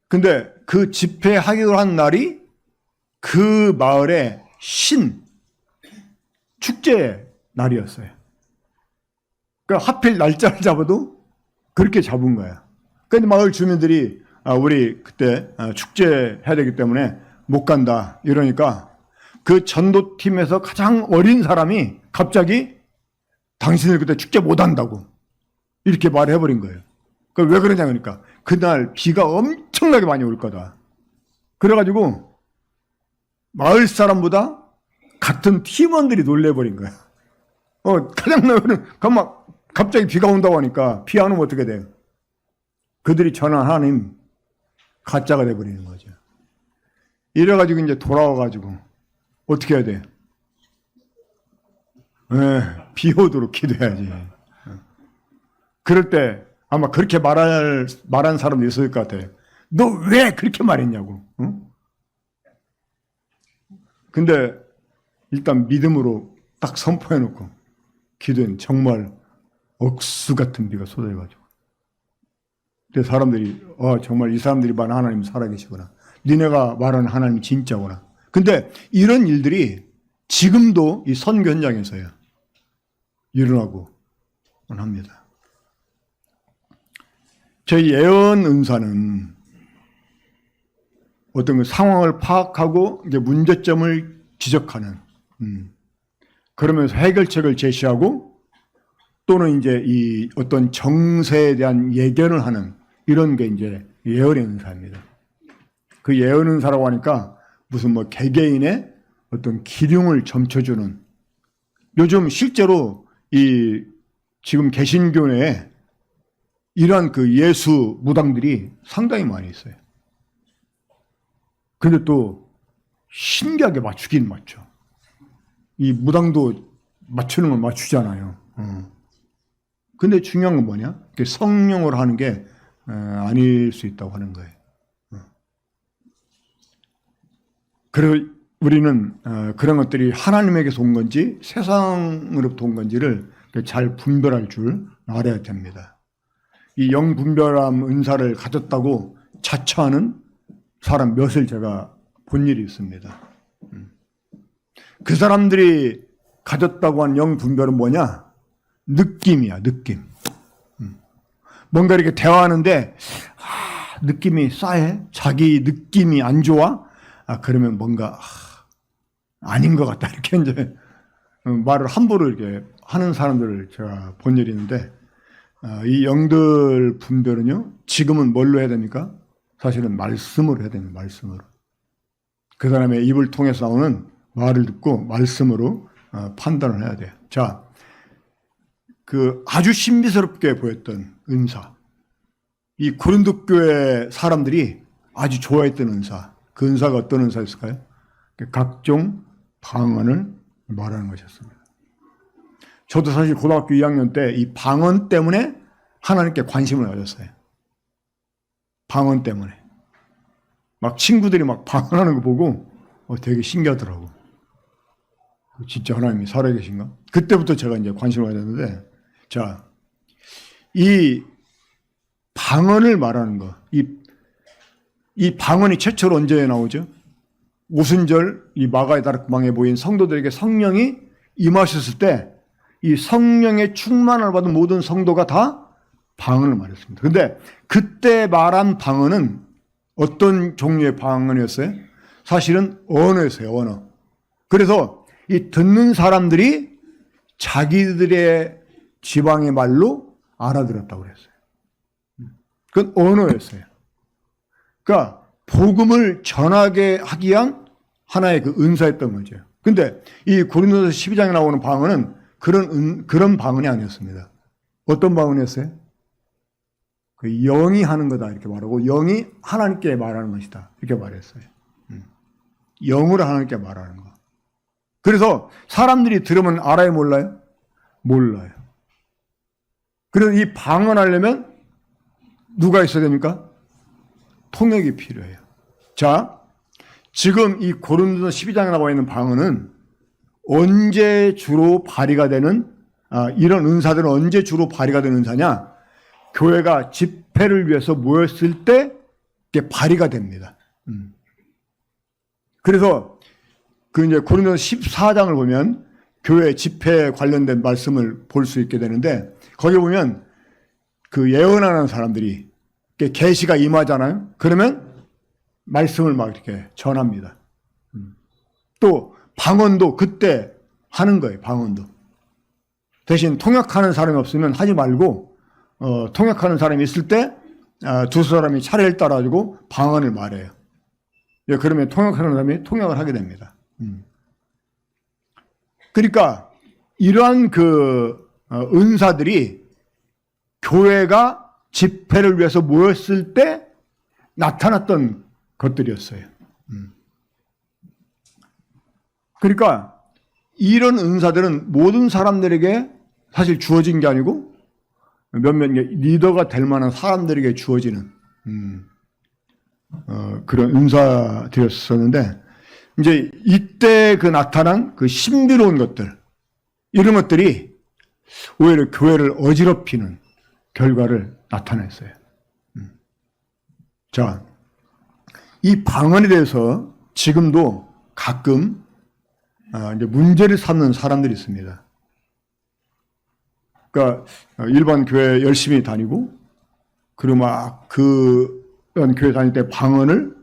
근데 그 집회하기로 한 날이 그 마을의 축제 날이었어요. 그러니까 하필 날짜를 잡아도 그렇게 잡은 거야. 그런데 마을 주민들이 우리 그때 축제 해야 되기 때문에 못 간다 이러니까, 그 전도팀에서 가장 어린 사람이 갑자기 당신들 그때 축제 못 한다고 이렇게 말해버린 거예요. 왜 그러냐 그러니까, 그날 비가 엄청나게 많이 올 거다. 그래가지고 마을 사람보다 같은 팀원들이 놀래버린 거야. 가장 나는 갑자기 비가 온다고 하니까 비 안 오면 어떻게 돼요? 그들이 전한 하나님, 가짜가 돼버리는 거죠. 이래가지고 이제 돌아와가지고 어떻게 해야 돼? 비 오도록 기도해야지. 그럴 때 아마 그렇게 말한 사람도 있을 것 같아요. 너 왜 그렇게 말했냐고. 근데 일단 믿음으로 딱 선포해놓고 기도는 정말 억수 같은 비가 쏟아져가지고. 근데 사람들이 정말 이 사람들이 말하는 하나님 살아계시구나. 니네가 말하는 하나님이 진짜구나. 근데 이런 일들이 지금도 이 선교 현장에서요 일어나고 합니다. 저희 예언 은사는 어떤 그 상황을 파악하고 이제 문제점을 지적하는 그러면서 해결책을 제시하고 또는 이제 이 어떤 정세에 대한 예견을 하는 이런 게 이제 예언의 은사입니다. 그 예언 은사라고 하니까 무슨 뭐 개개인의 어떤 기륭을 점쳐주는 요즘 실제로 이 지금 개신교 내에 이러한 그 예수 무당들이 상당히 많이 있어요. 근데 또 신기하게 맞추긴 맞춰. 이 무당도 맞추는 걸 맞추잖아요. 근데 중요한 건 뭐냐? 성령으로 하는 게 아닐 수 있다고 하는 거예요. 그리고 우리는 그런 것들이 하나님에게서 온 건지 세상으로부터 온 건지를 잘 분별할 줄 알아야 됩니다. 이 영분별함 은사를 가졌다고 자처하는 사람 몇을 제가 본 일이 있습니다. 그 사람들이 가졌다고 한 영분별은 뭐냐? 느낌이야, 느낌. 뭔가 이렇게 대화하는데 느낌이 싸해? 자기 느낌이 안 좋아? 그러면 뭔가 아닌 것 같다. 이렇게 이제 말을 함부로 이렇게 하는 사람들을 제가 본 일이 있는데 이 영들 분별은요, 지금은 뭘로 해야 됩니까? 사실은 말씀으로 해야 됩니다. 말씀으로. 그 사람의 입을 통해서 나오는 말을 듣고 말씀으로 판단을 해야 돼요. 자, 그 아주 신비스럽게 보였던 은사. 이 고린도 교회 사람들이 아주 좋아했던 은사. 그 은사가 어떤 은사였을까요? 각종 방언을 말하는 것이었습니다. 저도 사실 고등학교 2학년 때 이 방언 때문에 하나님께 관심을 가졌어요. 방언 때문에. 막 친구들이 막 방언하는 거 보고 되게 신기하더라고. 진짜 하나님이 살아계신가? 그때부터 제가 이제 관심을 가졌는데, 자, 이 방언을 말하는 거, 이 방언이 최초로 언제 나오죠? 오순절 이 마가의 다락방에 모인 성도들에게 성령이 임하셨을 때 이 성령의 충만을 받은 모든 성도가 다 방언을 말했습니다. 그런데 그때 말한 방언은 어떤 종류의 방언이었어요? 사실은 언어였어요, 언어. 그래서 이 듣는 사람들이 자기들의 지방의 말로 알아들었다고 그랬어요. 그건 언어였어요. 그러니까 복음을 전하게 하기 위한 하나의 그 은사였던 거죠. 근데 이 고린도서 12장에 나오는 방언은 그런 방언이 아니었습니다. 어떤 방언이었어요? 그 영이 하는 거다 이렇게 말하고 영이 하나님께 말하는 것이다 이렇게 말했어요. 영으로 하나님께 말하는 거. 그래서 사람들이 들으면 알아요, 몰라요? 몰라요. 그래서 이 방언하려면 누가 있어야 됩니까? 통역이 필요해요. 자, 지금 이 고린도서 12장에 나와 있는 방언은 언제 주로 발휘가 되는 이런 은사들은 언제 주로 발휘가 되는 은사냐? 교회가 집회를 위해서 모였을 때 이게 발휘가 됩니다. 그래서 그 이제 고린도서 14장을 보면 교회 집회에 관련된 말씀을 볼 수 있게 되는데 거기 보면 그 예언하는 사람들이 계시가 임하잖아요. 그러면 말씀을 막 이렇게 전합니다. 또 방언도 그때 하는 거예요. 방언도. 대신 통역하는 사람이 없으면 하지 말고 통역하는 사람이 있을 때 두 사람이 차례를 따라가지고 방언을 말해요. 그러면 통역하는 사람이 통역을 하게 됩니다. 그러니까 이러한 그 은사들이 교회가 집회를 위해서 모였을 때 나타났던 것들이었어요. 그러니까 이런 은사들은 모든 사람들에게 사실 주어진 게 아니고 몇몇 리더가 될 만한 사람들에게 주어지는 그런 은사들이었었는데, 이제 이때 그 나타난 그 신비로운 것들, 이런 것들이 오히려 교회를 어지럽히는 결과를 나타냈어요. 자, 이 방언에 대해서 지금도 가끔 이제 문제를 삼는 사람들이 있습니다. 그러니까 일반 교회 열심히 다니고, 그리고 막 그런 교회 다닐 때 방언을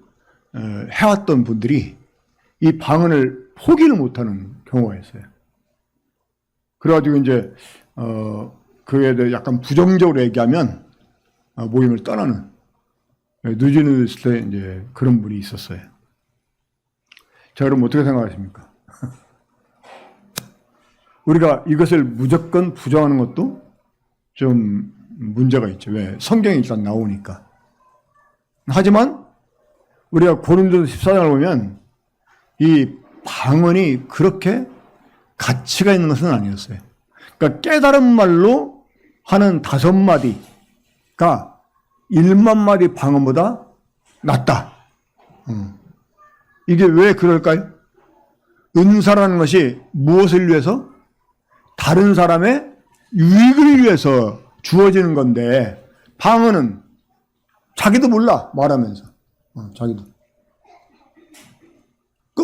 해왔던 분들이 이 방언을 포기를 못하는 경우가 있어요. 그래가지고 이제 그에 대해 약간 부정적으로 얘기하면 모임을 떠나는, 뉴질랜드 있을 때 이제 그런 분이 있었어요. 자, 여러분 어떻게 생각하십니까? 우리가 이것을 무조건 부정하는 것도 좀 문제가 있죠. 왜? 성경이 일단 나오니까. 하지만 우리가 고린도서 14장을 보면 이 방언이 그렇게 가치가 있는 것은 아니었어요. 그러니까 깨달은 말로 하는 5마디가 1만 마디 방언보다 낫다. 이게 왜 그럴까요? 은사라는 것이 무엇을 위해서? 다른 사람의 유익을 위해서 주어지는 건데, 방언은 자기도 몰라, 말하면서. 자기도.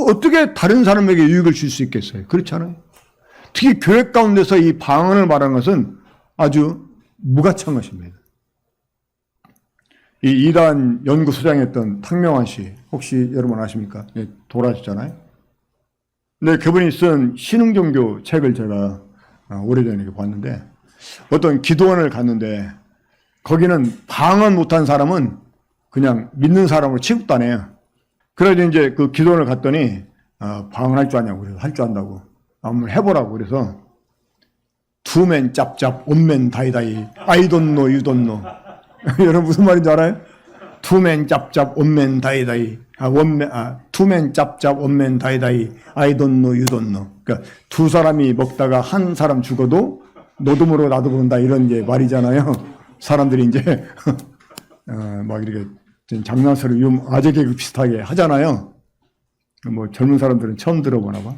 어떻게 다른 사람에게 유익을 줄 수 있겠어요? 그렇지 않아요? 특히 교회 가운데서 이 방언을 말하는 것은 아주 무가치한 것입니다. 이 이단 연구소장이었던 탁명환 씨, 혹시 여러분 아십니까? 돌아가셨잖아요. 근데 그분이 쓴 신흥종교 책을 제가 오래전에 봤는데, 어떤 기도원을 갔는데 거기는 방언 못한 사람은 그냥 믿는 사람으로 취급도 안 해요. 그래서 이제 그 기도원을 갔더니 방언할 줄 아냐고, 그래서 할 줄 안다고, 한번 해보라고. 그래서 투맨 짭짭 온맨 다이다이 I don't know you don't know. 여러분 무슨 말인지 알아요? 투맨 짭짭 온맨 다이다이 투맨 짭짭 온맨 다이다이 I don't know you don't know. 그러니까 두 사람이 먹다가 한 사람 죽어도 너도 모르고 나도 모른다, 이런 이제 말이잖아요. 사람들이 이제 막 이렇게 장난스러워 아재 개그 비슷하게 하잖아요. 뭐 젊은 사람들은 처음 들어보나 봐.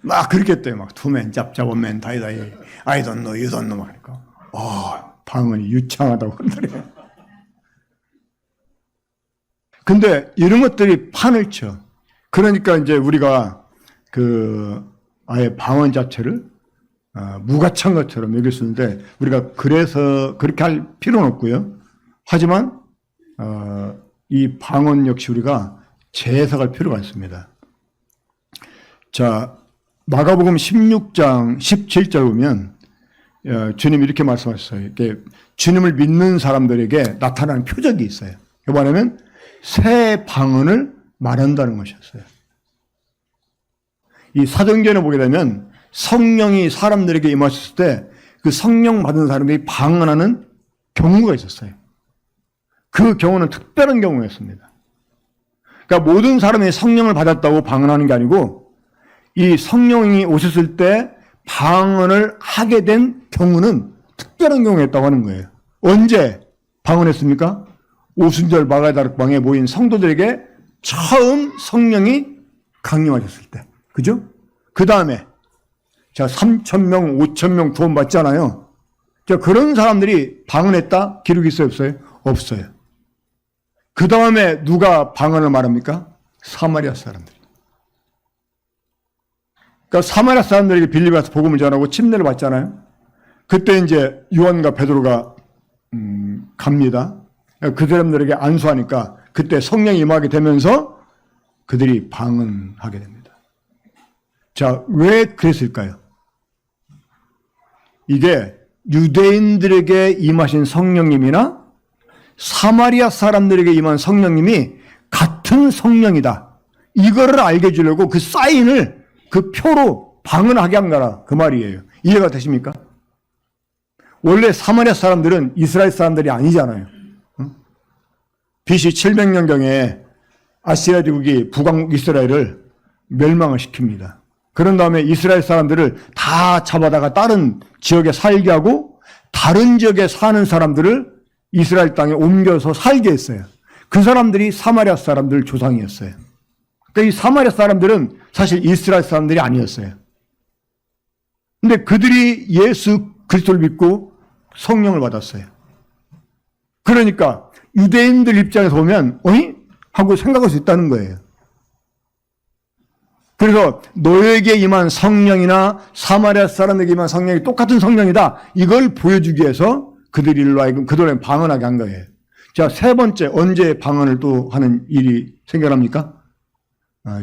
막 그렇게 했대요. 막 투맨 짭짭 원맨 다이다이 I don't know you don't know 막 하니까 방언이 유창하다고 그러더래요. 근데 이런 것들이 판을 쳐. 그러니까 이제 우리가 아예 방언 자체를 무가치한 것처럼 여길 수 있는데, 우리가 그래서 그렇게 할 필요는 없고요. 하지만 이 방언 역시 우리가 재해석할 필요가 있습니다. 자, 마가복음 16장 17절 보면 주님이 이렇게 말씀하셨어요. 이렇게 주님을 믿는 사람들에게 나타나는 표적이 있어요. 이게 뭐냐면 새 방언을 말한다는 것이었어요. 이 사도행전에 보게 되면 성령이 사람들에게 임하셨을 때 그 성령 받은 사람들이 방언하는 경우가 있었어요. 그 경우는 특별한 경우였습니다. 그러니까 모든 사람이 성령을 받았다고 방언하는 게 아니고, 이 성령이 오셨을 때 방언을 하게 된 경우는 특별한 경우였다고 하는 거예요. 언제 방언했습니까? 오순절 마가다락방에 모인 성도들에게 처음 성령이 강림하셨을 때. 그죠? 그 다음에 자, 3,000명, 5,000명 구원 받잖아요. 자, 그런 사람들이 방언했다? 기록이 있어요, 없어요? 없어요. 그 다음에 누가 방언을 말합니까? 사마리아 사람들. 그러니까 사마리아 사람들에게 빌립에 가서 복음을 전하고 침례를 받잖아요. 그때 이제 요한과 베드로가 갑니다. 그 사람들에게 안수하니까 그때 성령이 임하게 되면서 그들이 방언하게 됩니다. 자, 왜 그랬을까요? 이게 유대인들에게 임하신 성령님이나 사마리아 사람들에게 임한 성령님이 같은 성령이다, 이거를 알게 해주려고 그 사인을 그 표로 방언하게 한 거라, 그 말이에요. 이해가 되십니까? 원래 사마리아 사람들은 이스라엘 사람들이 아니잖아요. BC 700년경에 아시아 제국이 북왕국 이스라엘을 멸망을 시킵니다. 그런 다음에 이스라엘 사람들을 다 잡아다가 다른 지역에 살게 하고 다른 지역에 사는 사람들을 이스라엘 땅에 옮겨서 살게 했어요. 그 사람들이 사마리아 사람들 조상이었어요. 그러니까 이 사마리아 사람들은 사실 이스라엘 사람들이 아니었어요. 근데 그들이 예수 그리스도를 믿고 성령을 받았어요. 그러니까 유대인들 입장에서 보면 어이? 하고 생각할 수 있다는 거예요. 그래서 너에게 임한 성령이나 사마리아 사람에게 임한 성령이 똑같은 성령이다. 이걸 보여주기 위해서 그들이 일로 하여금 그들을 방언하게 한 거예요. 자, 세 번째, 언제 방언을 또 하는 일이 생겨납니까?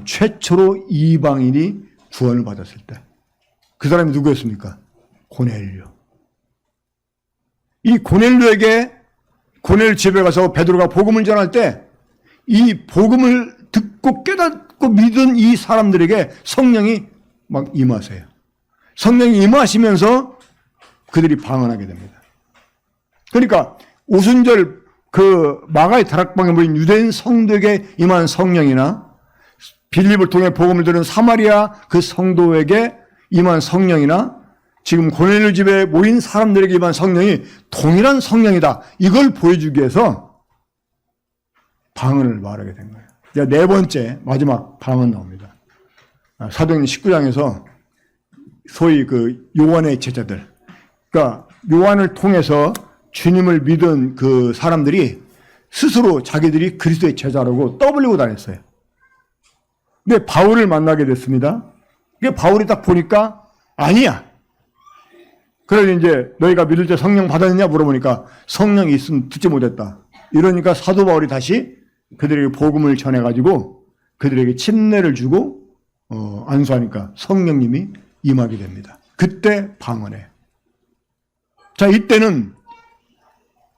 최초로 이방인이 구원을 받았을 때. 그 사람이 누구였습니까? 고넬료. 이 고넬료에게 고넬 집에 가서 베드로가 복음을 전할 때 이 복음을 듣고 깨닫고 믿은 이 사람들에게 성령이 막 임하세요. 성령이 임하시면서 그들이 방언하게 됩니다. 그러니까 오순절 그 마가의 다락방에 모인 유대인 성도에게 임한 성령이나 빌립을 통해 복음을 들은 사마리아 그 성도에게 임한 성령이나 지금 고넬료 집에 모인 사람들에게 임한 성령이 동일한 성령이다. 이걸 보여주기 위해서 방언을 말하게 된 거예요. 이제 네 번째 마지막 방언 나옵니다. 사도행전 19장에서 소위 그 요한의 제자들, 그러니까 요한을 통해서 주님을 믿은 그 사람들이 스스로 자기들이 그리스도의 제자라고 떠벌리고 다녔어요. 근데 바울을 만나게 됐습니다. 근데 바울이 딱 보니까 아니야. 그래서 이제 너희가 믿을 때 성령 받았느냐 물어보니까 성령이 있으면 듣지 못했다. 이러니까 사도 바울이 다시 그들에게 복음을 전해가지고 그들에게 침례를 주고 안수하니까 성령님이 임하게 됩니다. 그때 방언해. 자, 이때는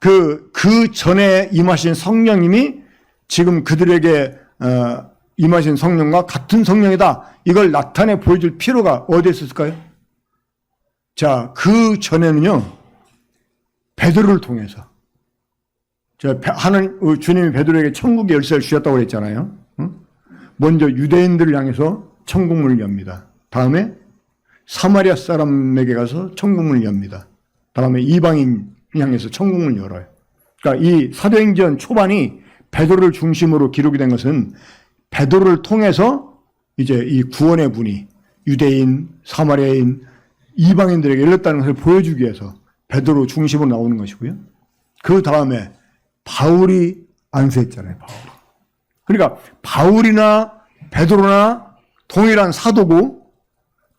그 전에 임하신 성령님이 지금 그들에게 임하신 성령과 같은 성령이다. 이걸 나타내 보여줄 필요가 어디에 있었을까요? 자, 그 전에는요, 베드로를 통해서. 주님이 베드로에게 천국의 열쇠를 주셨다고 그랬잖아요. 먼저 유대인들을 향해서 천국문을 엽니다. 다음에 사마리아 사람에게 가서 천국문을 엽니다. 다음에 이방인 향해서 천국문을 열어요. 그러니까 이 사도행전 초반이 베드로를 중심으로 기록이 된 것은 베드로를 통해서 이제 이 구원의 분이 유대인, 사마리아인, 이방인들에게 열렸다는 것을 보여주기 위해서 베드로 중심으로 나오는 것이고요. 그 다음에 바울이 안수했잖아요. 그러니까 바울이나 베드로나 동일한 사도고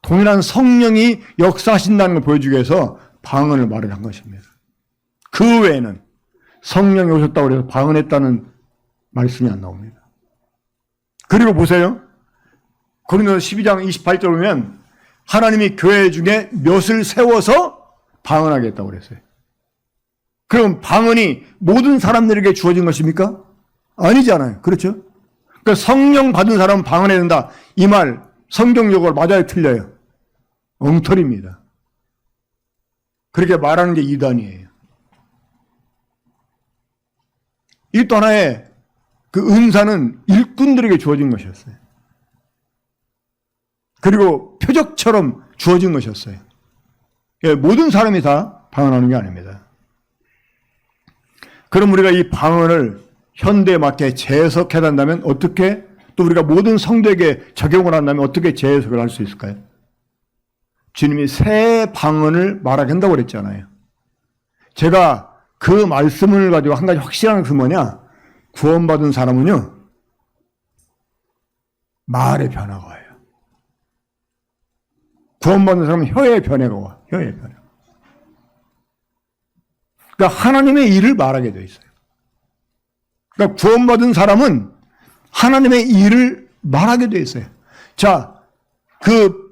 동일한 성령이 역사하신다는 걸 보여주기 위해서 방언을 말을 한 것입니다. 그 외에는 성령이 오셨다고 해서 방언했다는 말씀이 안 나옵니다. 그리고 보세요. 고린도서 12장 28절 보면 하나님이 교회 중에 몇을 세워서 방언하게 했다고 그랬어요. 그럼 방언이 모든 사람들에게 주어진 것입니까? 아니잖아요. 그렇죠? 그러니까 성령 받은 사람은 방언해야 된다. 이 말 성경적으로 맞아요? 틀려요? 엉터리입니다. 그렇게 말하는 게 이단이에요. 이 또 하나의 그 은사는 일꾼들에게 주어진 것이었어요. 그리고 표적처럼 주어진 것이었어요. 모든 사람이 다 방언하는 게 아닙니다. 그럼 우리가 이 방언을 현대에 맞게 재해석해야 한다면 어떻게, 또 우리가 모든 성도에게 적용을 한다면 어떻게 재해석을 할 수 있을까요? 주님이 새 방언을 말하게 한다고 그랬잖아요. 제가 그 말씀을 가지고 한 가지 확실한 것은 뭐냐? 구원받은 사람은요, 말의 변화가 와요. 구원받는 사람은 혀의 변화가 와. 혀의 변화. 그러니까 하나님의 일을 말하게 되어 있어요. 그러니까 구원받은 사람은 하나님의 일을 말하게 되어 있어요. 자, 그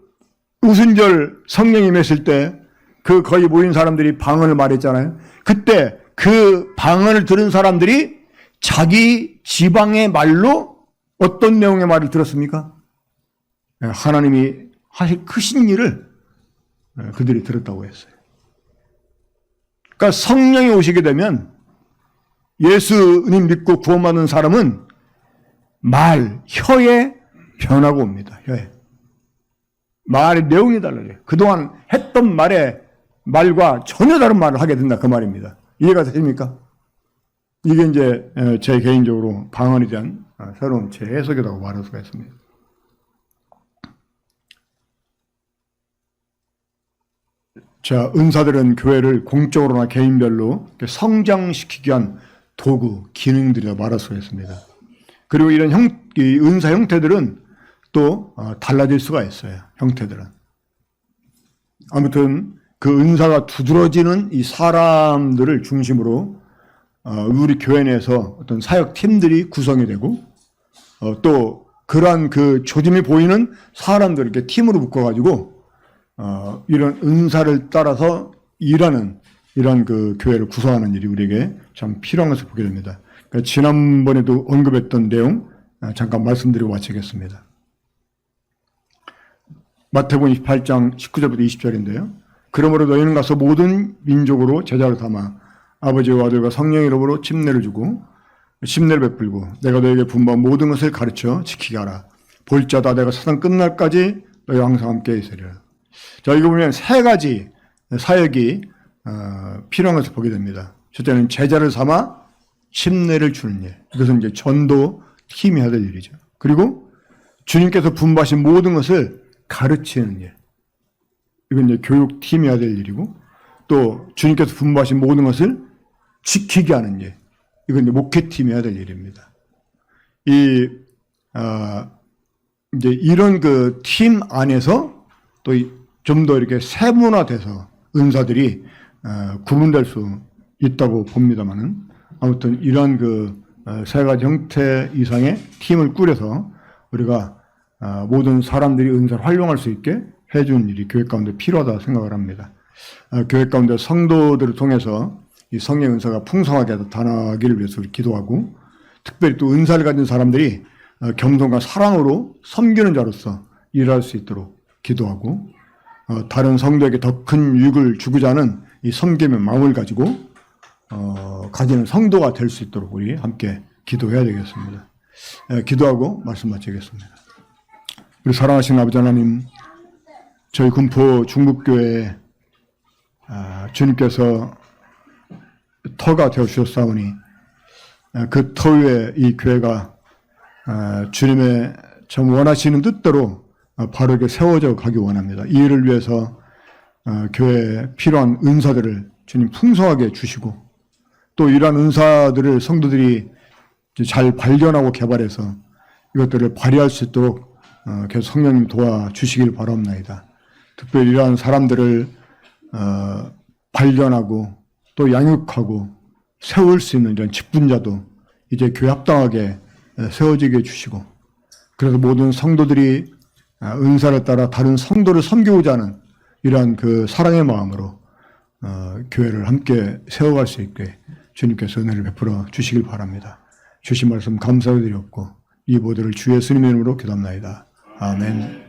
오순절 성령이 임했을 때 그 거의 모인 사람들이 방언을 말했잖아요. 그때 그 방언을 들은 사람들이 자기 지방의 말로 어떤 내용의 말을 들었습니까? 하나님이 하실 크신 일을 그들이 들었다고 했어요. 그러니까 성령이 오시게 되면 예수님 믿고 구원받는 사람은 혀에 변화가 옵니다. 혀에. 말의 내용이 달라져요. 그동안 했던 말과 전혀 다른 말을 하게 된다. 그 말입니다. 이해가 되십니까? 이게 이제 제 개인적으로 방언에 대한 새로운 제 해석이라고 말할 수가 있습니다. 자, 은사들은 교회를 공적으로나 개인별로 성장시키기 위한 도구, 기능들이라고 말할 수가 있습니다. 그리고 이런 이 은사 형태들은 또 달라질 수가 있어요. 형태들은. 아무튼 그 은사가 두드러지는 이 사람들을 중심으로 우리 교회 내에서 어떤 사역팀들이 구성이 되고 또 그러한 그 조짐이 보이는 사람들을 이렇게 팀으로 묶어가지고 이런 은사를 따라서 일하는 이런 그 교회를 구성하는 일이 우리에게 참 필요한 것을 보게 됩니다. 그러니까 지난번에도 언급했던 내용 잠깐 말씀드리고 마치겠습니다. 마태복음 28장 19절부터 20절인데요. 그러므로 너희는 가서 모든 민족으로 제자를 삼아 아버지와 아들과 성령의 이름으로 침례를 주고 침례를 베풀고 내가 너에게 분부한 모든 것을 가르쳐 지키게 하라. 볼자다 내가 세상 끝날까지 너희와 항상 함께 있으리라. 자, 이거 보면 세 가지 사역이 필요한 것을 보게 됩니다. 첫째는 제자를 삼아 침례를 주는 일. 이것은 이제 전도 팀이 해야 될 일이죠. 그리고 주님께서 분부하신 모든 것을 가르치는 일. 이건 이제 교육팀이 해야 될 일이고, 또 주님께서 분부하신 모든 것을 지키게 하는 일. 이건 이제 목회팀이 해야 될 일입니다. 이제 이런 그 팀 안에서 또 좀 더 이렇게 세분화돼서 은사들이 구분될 수 있다고 봅니다만은, 아무튼 이러한 그 세 가지 형태 이상의 팀을 꾸려서 우리가 모든 사람들이 은사를 활용할 수 있게 해주는 일이 교회 가운데 필요하다 생각을 합니다. 교회 가운데 성도들을 통해서 이 성령 은사가 풍성하게 나타나기를 위해서 기도하고, 특별히 또 은사를 가진 사람들이 겸손과 사랑으로 섬기는 자로서 일할 수 있도록 기도하고, 다른 성도에게 더 큰 유익을 주고자 하는 이 섬김의 마음을 가지고 가지는 성도가 될 수 있도록 우리 함께 기도해야 되겠습니다. 기도하고 말씀 마치겠습니다. 우리 사랑하신 아버지 하나님, 저희 군포 중국교회에 주님께서 터가 되어주셨사오니 그 터 위에 이 교회가 주님의 참 원하시는 뜻대로 바르게 세워져 가기 원합니다. 이 일을 위해서 교회에 필요한 은사들을 주님 풍성하게 주시고, 또 이러한 은사들을 성도들이 잘 발견하고 개발해서 이것들을 발휘할 수 있도록 계속 성령님 도와주시길 바랍니다. 특별히 이러한 사람들을 발견하고 또 양육하고 세울 수 있는 이런 직분자도 이제 교회 합당하게 세워지게 해주시고, 그래서 모든 성도들이 은사를 따라 다른 성도를 섬기고자 하는 이러한 그 사랑의 마음으로 교회를 함께 세워갈 수 있게 주님께서 은혜를 베풀어 주시길 바랍니다. 주신 말씀 감사드리옵고 이 모두를 주 예수님의 이름으로 기도합나이다. 아멘.